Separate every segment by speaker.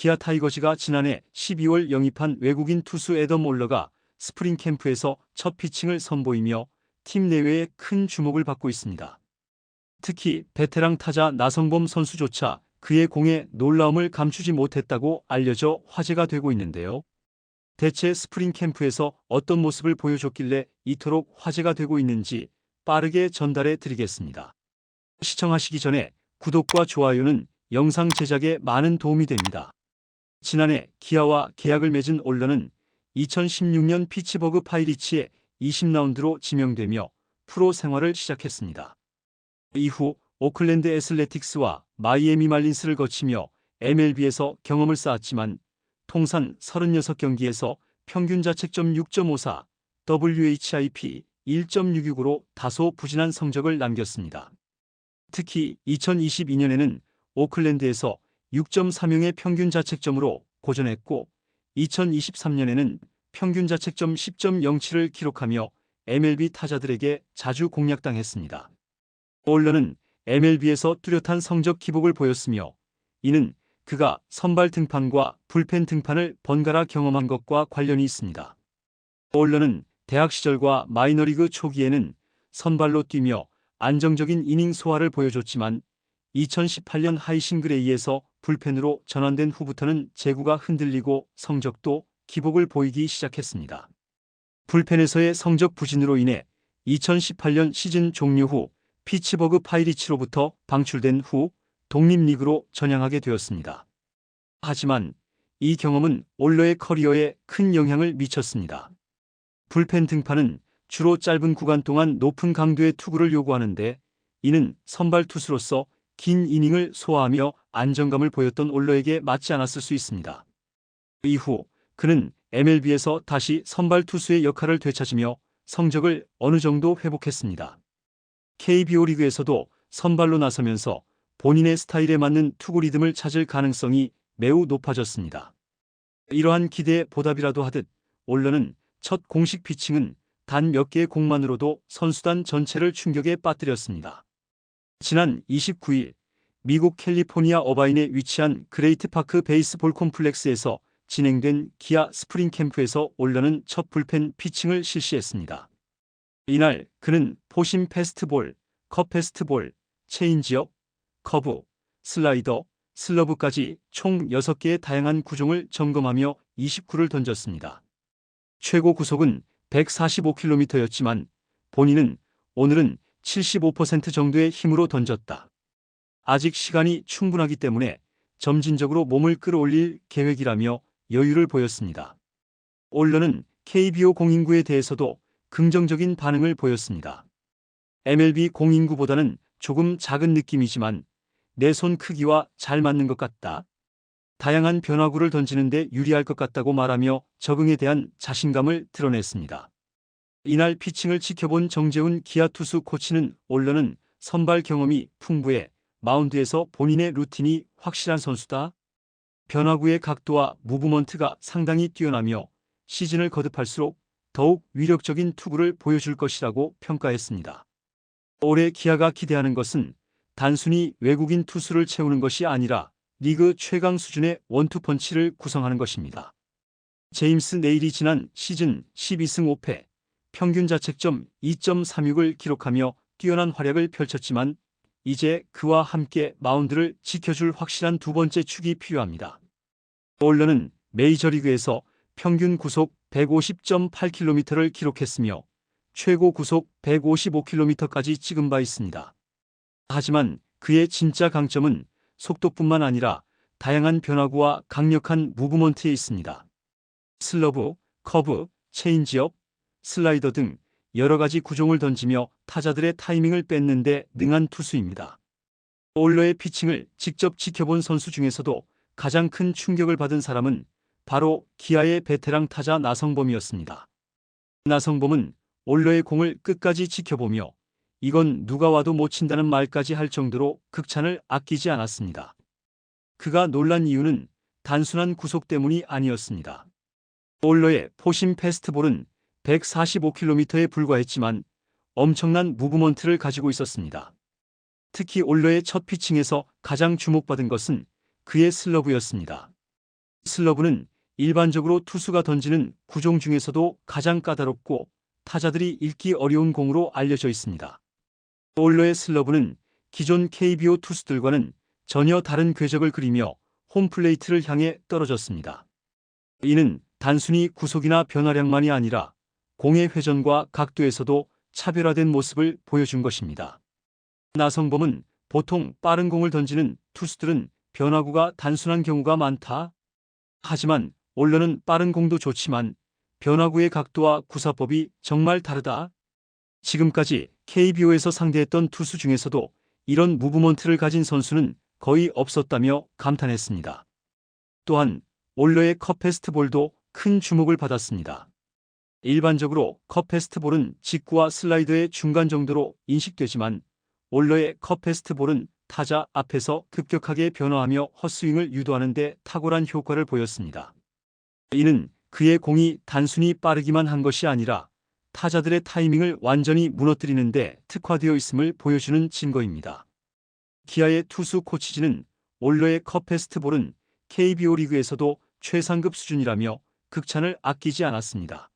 Speaker 1: 기아 타이거즈가 지난해 12월 영입한 외국인 투수 애덤 올러가 스프링 캠프에서 첫 피칭을 선보이며 팀 내외에 큰 주목을 받고 있습니다. 특히 베테랑 타자 나성범 선수조차 그의 공에 놀라움을 감추지 못했다고 알려져 화제가 되고 있는데요. 대체 스프링 캠프에서 어떤 모습을 보여줬길래 이토록 화제가 되고 있는지 빠르게 전달해 드리겠습니다. 시청하시기 전에 구독과 좋아요는 영상 제작에 많은 도움이 됩니다. 지난해 기아와 계약을 맺은 올러는 2016년 피츠버그 파이리츠에 20라운드로 지명되며 프로 생활을 시작했습니다. 이후 오클랜드 애슬레틱스와 마이애미 말린스를 거치며 MLB에서 경험을 쌓았지만 통산 36경기에서 평균 자책점 6.54, WHIP 1.66으로 다소 부진한 성적을 남겼습니다. 특히 2022년에는 오클랜드에서 6.30의 평균 자책점으로 고전했고 2023년에는 평균 자책점 10.07을 기록하며 MLB 타자들에게 자주 공략당했습니다. 올러는 MLB에서 뚜렷한 성적 기복을 보였으며 이는 그가 선발 등판과 불펜 등판을 번갈아 경험한 것과 관련이 있습니다. 올러는 대학 시절과 마이너리그 초기에는 선발로 뛰며 안정적인 이닝 소화를 보여줬지만 2018년 하이싱글레이에서 불펜으로 전환된 후부터는 제구가 흔들리고 성적도 기복을 보이기 시작했습니다. 불펜에서의 성적 부진으로 인해 2018년 시즌 종료 후 피츠버그 파이리츠로부터 방출된 후 독립리그로 전향하게 되었습니다. 하지만 이 경험은 올러의 커리어에 큰 영향을 미쳤습니다. 불펜 등판은 주로 짧은 구간 동안 높은 강도의 투구를 요구하는데 이는 선발 투수로서 긴 이닝을 소화하며 안정감을 보였던 올러에게 맞지 않았을 수 있습니다. 이후 그는 MLB에서 다시 선발 투수의 역할을 되찾으며 성적을 어느 정도 회복했습니다. KBO 리그에서도 선발로 나서면서 본인의 스타일에 맞는 투구 리듬을 찾을 가능성이 매우 높아졌습니다. 이러한 기대에 보답이라도 하듯 올러는 첫 공식 피칭은 단 몇 개의 공만으로도 선수단 전체를 충격에 빠뜨렸습니다. 지난 29일 미국 캘리포니아 어바인에 위치한 그레이트 파크 베이스볼 콤플렉스에서 진행된 기아 스프링 캠프에서 올러는 첫 불펜 피칭을 실시했습니다. 이날 그는 포심 패스트볼, 컷 패스트볼, 체인지업, 커브, 슬라이더, 슬러브까지 총 6개의 다양한 구종을 점검하며 29를 던졌습니다. 최고 구속은 145km였지만 본인은 오늘은 75% 정도의 힘으로 던졌다. 아직 시간이 충분하기 때문에 점진적으로 몸을 끌어올릴 계획이라며 여유를 보였습니다. 올러는 KBO 공인구에 대해서도 긍정적인 반응을 보였습니다. MLB 공인구보다는 조금 작은 느낌이지만 내 손 크기와 잘 맞는 것 같다. 다양한 변화구를 던지는데 유리할 것 같다고 말하며 적응에 대한 자신감을 드러냈습니다. 이날 피칭을 지켜본 정재훈 기아 투수 코치는 올러는 선발 경험이 풍부해 마운드에서 본인의 루틴이 확실한 선수다. 변화구의 각도와 무브먼트가 상당히 뛰어나며 시즌을 거듭할수록 더욱 위력적인 투구를 보여줄 것이라고 평가했습니다. 올해 기아가 기대하는 것은 단순히 외국인 투수를 채우는 것이 아니라 리그 최강 수준의 원투펀치를 구성하는 것입니다. 제임스 네일이 지난 시즌 12승 5패, 평균 자책점 2.36을 기록하며 뛰어난 활약을 펼쳤지만 이제 그와 함께 마운드를 지켜줄 확실한 두 번째 축이 필요합니다. 올러는 메이저리그에서 평균 구속 150.8km를 기록했으며 최고 구속 155km까지 찍은 바 있습니다. 하지만 그의 진짜 강점은 속도뿐만 아니라 다양한 변화구와 강력한 무브먼트에 있습니다. 슬러브, 커브, 체인지업, 슬라이더 등 여러 가지 구종을 던지며 타자들의 타이밍을 뺏는데 능한 투수입니다. 올러의 피칭을 직접 지켜본 선수 중에서도 가장 큰 충격을 받은 사람은 바로 기아의 베테랑 타자 나성범이었습니다. 나성범은 올러의 공을 끝까지 지켜보며 이건 누가 와도 못 친다는 말까지 할 정도로 극찬을 아끼지 않았습니다. 그가 놀란 이유는 단순한 구속 때문이 아니었습니다. 올러의 포심 패스트볼은 145km에 불과했지만 엄청난 무브먼트를 가지고 있었습니다. 특히 올러의 첫 피칭에서 가장 주목받은 것은 그의 슬러브였습니다. 슬러브는 일반적으로 투수가 던지는 구종 중에서도 가장 까다롭고 타자들이 읽기 어려운 공으로 알려져 있습니다. 올러의 슬러브는 기존 KBO 투수들과는 전혀 다른 궤적을 그리며 홈플레이트를 향해 떨어졌습니다. 이는 단순히 구속이나 변화량만이 아니라 공의 회전과 각도에서도 차별화된 모습을 보여준 것입니다. 나성범은 보통 빠른 공을 던지는 투수들은 변화구가 단순한 경우가 많다. 하지만 올러는 빠른 공도 좋지만 변화구의 각도와 구사법이 정말 다르다. 지금까지 KBO에서 상대했던 투수 중에서도 이런 무브먼트를 가진 선수는 거의 없었다며 감탄했습니다. 또한 올러의 컵페스트볼도 큰 주목을 받았습니다. 일반적으로 컵페스트볼은 직구와 슬라이더의 중간 정도로 인식되지만 올러의 컵페스트볼은 타자 앞에서 급격하게 변화하며 헛스윙을 유도하는 데 탁월한 효과를 보였습니다. 이는 그의 공이 단순히 빠르기만 한 것이 아니라 타자들의 타이밍을 완전히 무너뜨리는 데 특화되어 있음을 보여주는 증거입니다. 기아의 투수 코치진은 올러의 컵페스트볼은 KBO 리그에서도 최상급 수준이라며 극찬을 아끼지 않았습니다.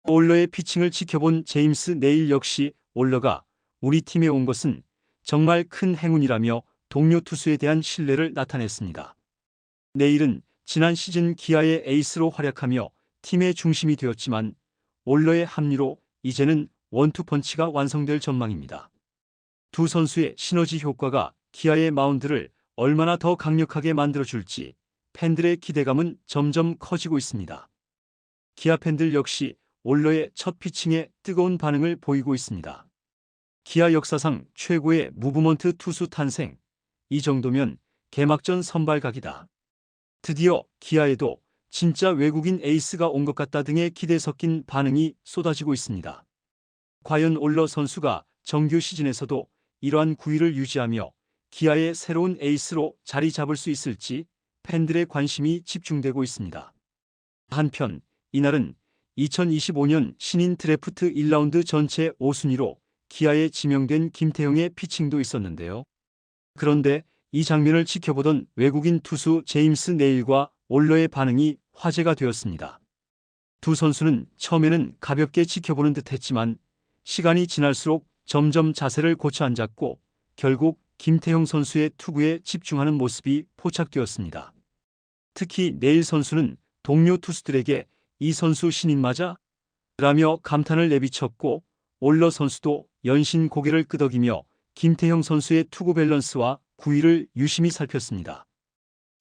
Speaker 1: 올러의 피칭을 지켜본 제임스 네일 역시 올러가 우리 팀에 온 것은 정말 큰 행운이라며 동료 투수에 대한 신뢰를 나타냈습니다. 네일은 지난 시즌 기아의 에이스로 활약하며 팀의 중심이 되었지만 올러의 합류로 이제는 원투펀치가 완성될 전망입니다. 두 선수의 시너지 효과가 기아의 마운드를 얼마나 더 강력하게 만들어줄지 팬들의 기대감은 점점 커지고 있습니다. 기아 팬들 역시 올러의 첫 피칭에 뜨거운 반응을 보이고 있습니다. 기아 역사상 최고의 무브먼트 투수 탄생, 이 정도면 개막전 선발각이다. 드디어 기아에도 진짜 외국인 에이스가 온 것 같다 등의 기대 섞인 반응이 쏟아지고 있습니다. 과연 올러 선수가 정규 시즌에서도 이러한 구위를 유지하며 기아의 새로운 에이스로 자리 잡을 수 있을지 팬들의 관심이 집중되고 있습니다. 한편 이날은 2025년 신인 드래프트 1라운드 전체 5순위로 기아에 지명된 김태형의 피칭도 있었는데요. 그런데 이 장면을 지켜보던 외국인 투수 제임스 네일과 올러의 반응이 화제가 되었습니다. 두 선수는 처음에는 가볍게 지켜보는 듯 했지만 시간이 지날수록 점점 자세를 고쳐 앉았고 결국 김태형 선수의 투구에 집중하는 모습이 포착되었습니다. 특히 네일 선수는 동료 투수들에게 이 선수 신인 맞아? 라며 감탄을 내비쳤고 올러 선수도 연신 고개를 끄덕이며 김태형 선수의 투구 밸런스와 구위를 유심히 살폈습니다.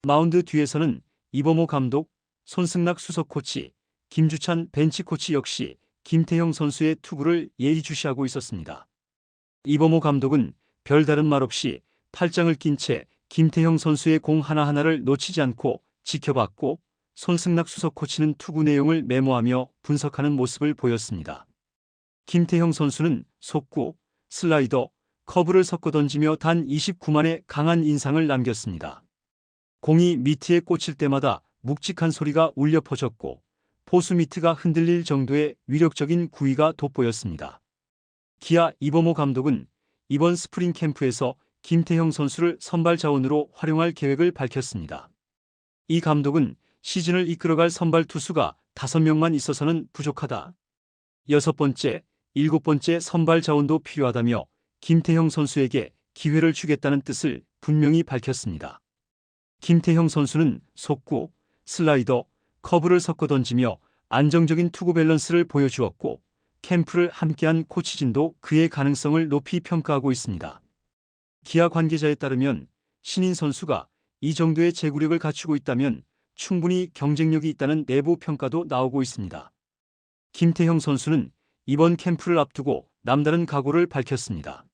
Speaker 1: 마운드 뒤에서는 이범호 감독, 손승락 수석 코치, 김주찬 벤치 코치 역시 김태형 선수의 투구를 예의주시하고 있었습니다. 이범호 감독은 별다른 말 없이 팔짱을 낀 채 김태형 선수의 공 하나하나를 놓치지 않고 지켜봤고 손승락 수석 코치는 투구 내용을 메모하며 분석하는 모습을 보였습니다. 김태형 선수는 속구, 슬라이더, 커브를 섞어 던지며 단 29만의 강한 인상을 남겼습니다. 공이 미트에 꽂힐 때마다 묵직한 소리가 울려 퍼졌고 포수 미트가 흔들릴 정도의 위력적인 구위가 돋보였습니다. 기아 이범호 감독은 이번 스프링 캠프에서 김태형 선수를 선발 자원으로 활용할 계획을 밝혔습니다. 이 감독은 시즌을 이끌어갈 선발 투수가 5명만 있어서는 부족하다. 6번째, 7번째 선발 자원도 필요하다며 김태형 선수에게 기회를 주겠다는 뜻을 분명히 밝혔습니다. 김태형 선수는 속구, 슬라이더, 커브를 섞어 던지며 안정적인 투구 밸런스를 보여주었고 캠프를 함께한 코치진도 그의 가능성을 높이 평가하고 있습니다. 기아 관계자에 따르면 신인 선수가 이 정도의 제구력을 갖추고 있다면 충분히 경쟁력이 있다는 내부 평가도 나오고 있습니다. 김태형 선수는 이번 캠프를 앞두고 남다른 각오를 밝혔습니다.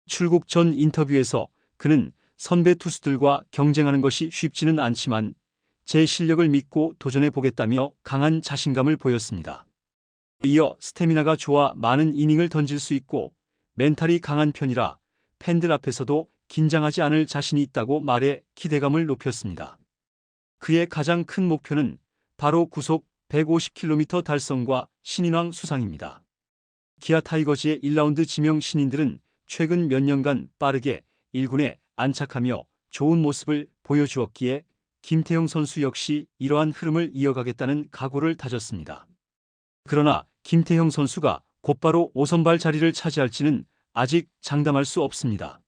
Speaker 1: 출국 전 인터뷰에서 그는 선배 투수들과 경쟁하는 것이 쉽지는 않지만 제 실력을 믿고 도전해 보겠다며 강한 자신감을 보였습니다. 이어 스태미나가 좋아 많은 이닝을 던질 수 있고 멘탈이 강한 편이라 팬들 앞에서도 긴장하지 않을 자신이 있다고 말해 기대감을 높였습니다. 그의 가장 큰 목표는 바로 구속 150km 달성과 신인왕 수상입니다. 기아 타이거즈의 1라운드 지명 신인들은 최근 몇 년간 빠르게 1군에 안착하며 좋은 모습을 보여주었기에 김태형 선수 역시 이러한 흐름을 이어가겠다는 각오를 다졌습니다. 그러나 김태형 선수가 곧바로 5선발 자리를 차지할지는 아직 장담할 수 없습니다.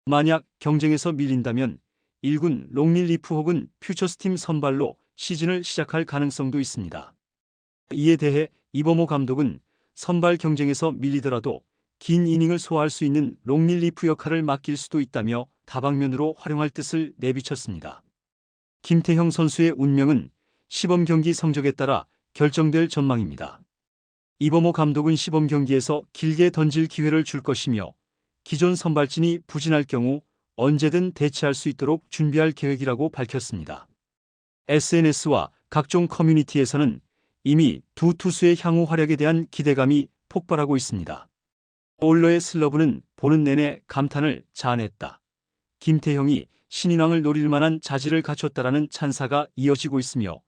Speaker 1: 만약 경쟁에서 밀린다면 1군 롱릴리프 혹은 퓨처스팀 선발로 시즌을 시작할 가능성도 있습니다. 이에 대해 이범호 감독은 선발 경쟁에서 밀리더라도 긴 이닝을 소화할 수 있는 롱릴리프 역할을 맡길 수도 있다며 다방면으로 활용할 뜻을 내비쳤습니다. 김태형 선수의 운명은 시범 경기 성적에 따라 결정될 전망입니다. 이범호 감독은 시범 경기에서 길게 던질 기회를 줄 것이며 기존 선발진이 부진할 경우 언제든 대체할 수 있도록 준비할 계획이라고 밝혔습니다. SNS와 각종 커뮤니티에서는 이미 두 투수의 향후 활약에 대한 기대감이 폭발하고 있습니다. 올러의 슬러브는 보는 내내 감탄을 자아냈다. 김태형이 신인왕을 노릴 만한 자질을 갖췄다라는 찬사가 이어지고 있으며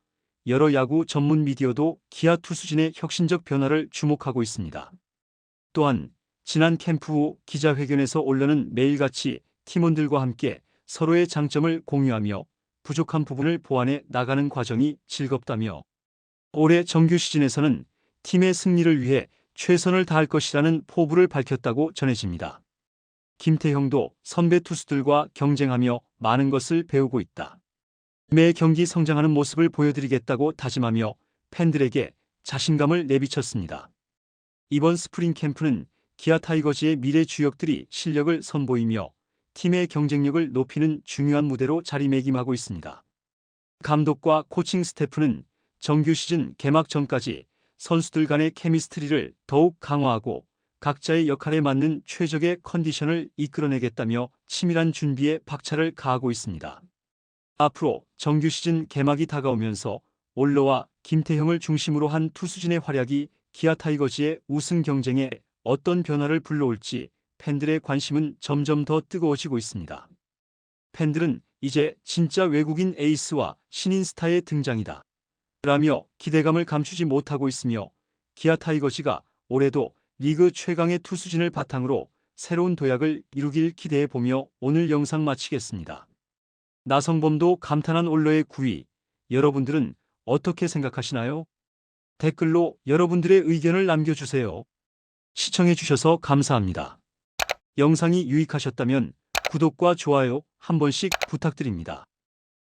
Speaker 1: 여러 야구 전문 미디어도 기아 투수진의 혁신적 변화를 주목하고 있습니다. 또한 지난 캠프 후 기자회견에서 올러는 매일같이 팀원들과 함께 서로의 장점을 공유하며 부족한 부분을 보완해 나가는 과정이 즐겁다며 올해 정규 시즌에서는 팀의 승리를 위해 최선을 다할 것이라는 포부를 밝혔다고 전해집니다. 김태형도 선배 투수들과 경쟁하며 많은 것을 배우고 있다. 매 경기 성장하는 모습을 보여드리겠다고 다짐하며 팬들에게 자신감을 내비쳤습니다. 이번 스프링 캠프는 기아 타이거즈의 미래 주역들이 실력을 선보이며 팀의 경쟁력을 높이는 중요한 무대로 자리매김하고 있습니다. 감독과 코칭 스태프는 정규 시즌 개막 전까지 선수들 간의 케미스트리를 더욱 강화하고 각자의 역할에 맞는 최적의 컨디션을 이끌어내겠다며 치밀한 준비에 박차를 가하고 있습니다. 앞으로 정규 시즌 개막이 다가오면서 올러와 김태형을 중심으로 한 투수진의 활약이 기아 타이거즈의 우승 경쟁에 어떤 변화를 불러올지 팬들의 관심은 점점 더 뜨거워지고 있습니다. 팬들은 이제 진짜 외국인 에이스와 신인 스타의 등장이다 라며 기대감을 감추지 못하고 있으며 기아 타이거즈가 올해도 리그 최강의 투수진을 바탕으로 새로운 도약을 이루길 기대해보며 오늘 영상 마치겠습니다. 나성범도 감탄한 올러의 9위, 여러분들은 어떻게 생각하시나요? 댓글로 여러분들의 의견을 남겨주세요. 시청해주셔서 감사합니다. 영상이 유익하셨다면 구독과 좋아요 한 번씩 부탁드립니다.